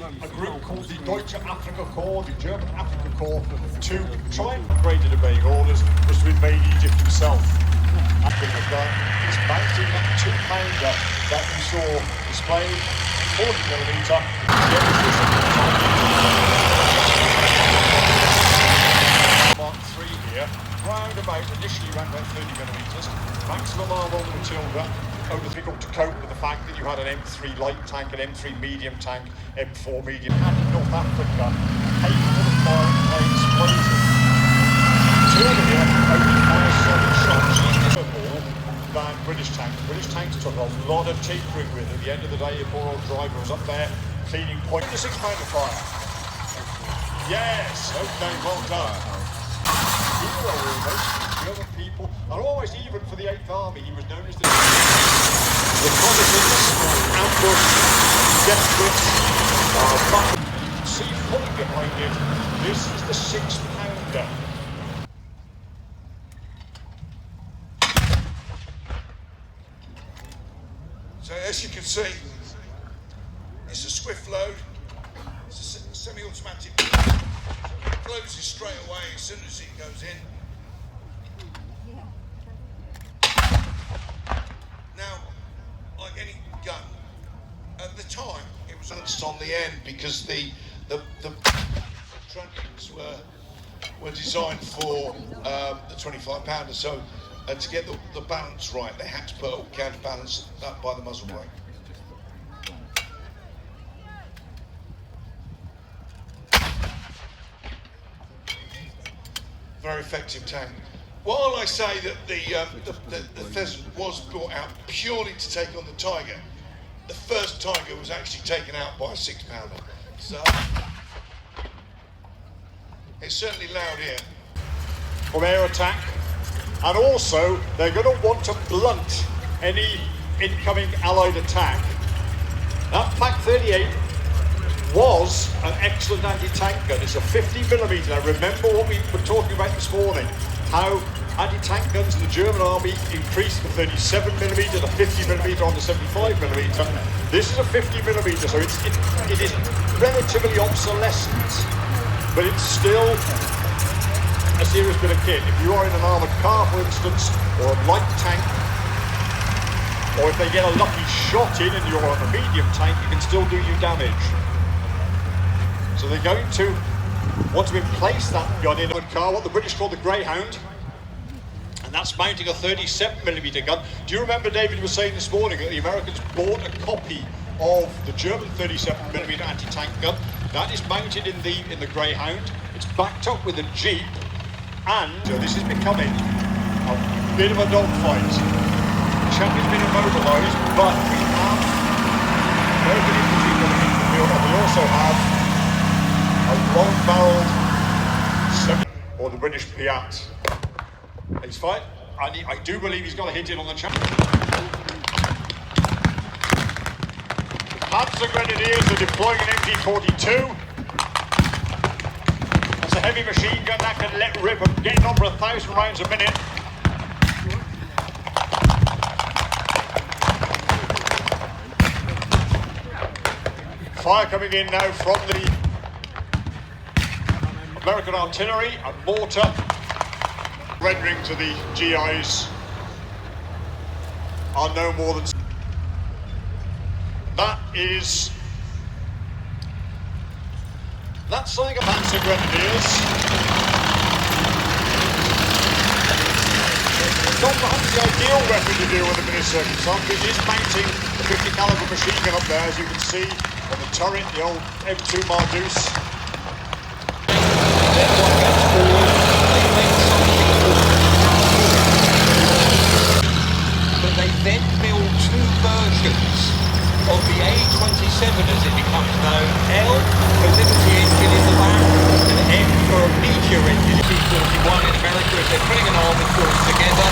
a group called the Deutsche Afrika Corps, the German Africa Corps, to try and upgrade obeying orders was to invade Egypt himself. It's mounting that 2-pounder that you saw displayed, 40mm. Mark 3 here, round about, initially around about 30mm, maximum arm on Matilda, over difficult to cope with the fact that you had an M3 light tank, an M3 medium tank, M4 medium, and in North Africa, capable of firing planes blazing. Matilda here only fires 7 shots than British tanks. British tanks took a lot of tinkering with. At the end of the day, your poor old driver was up there cleaning point. The 6-pounder fire. Yes, okay, well done. Hero almost, the other people, and almost even for the 8th Army, he was known as the reconnaissance, ambush, desperate, but you can see fully behind it, this is the 6-pounder. So as you can see, it's a swift load, it's a semi-automatic, closes straight away as soon as it goes in. Now, like any gun, at the time it was on the end because the trunnions were designed for the 25-pounder, so to get the balance right, they had to put a counterbalance up by the muzzle brake. Very effective tank. While I say that the Pheasant was brought out purely to take on the Tiger, the first Tiger was actually taken out by a 6-pounder. So it's certainly loud here. From air attack. And also, they're going to want to blunt any incoming Allied attack. That Pak 38 was an excellent anti-tank gun. It's a 50mm. Now remember what we were talking about this morning, how anti-tank guns in the German army increased from 37mm to 50mm on to 75mm. This is a 50mm, so it is relatively obsolescent, but it's still a serious bit of kit. If you are in an armoured car, for instance, or a light tank, or if they get a lucky shot in and you're on a medium tank, it can still do you damage. So they're going to want to emplace that gun in a car, what the British call the Greyhound, and that's mounting a 37mm gun. Do you remember, David was saying this morning that the Americans bought a copy of the German 37mm anti-tank gun? That is mounted in the Greyhound. It's backed up with a Jeep. And this is becoming a bit of a dogfight. The chap has been immobilised, but we have American infantry coming into the field, and we also have a long-barrelled or the British Piat. He's fine, and I do believe he's got a hit in on the chap. The Panzer Grenadiers are deploying an MG-42. A heavy machine gun that can let rip and get over 1,000 rounds a minute. Fire coming in now from the American artillery and mortar, rendering to the GIs are no more than. That's something about Panzer Grenadiers. Not perhaps the ideal weapon to deal with in this circumstance. It is mounting a 50 caliber machine gun up there, as you can see on the turret, the old M2 Mardouse. But they then build 2 versions of the A27 as it becomes known, L for Liberty engine in the back, and M for a Meteor engine. T-41 in America, if they're putting an armored force together,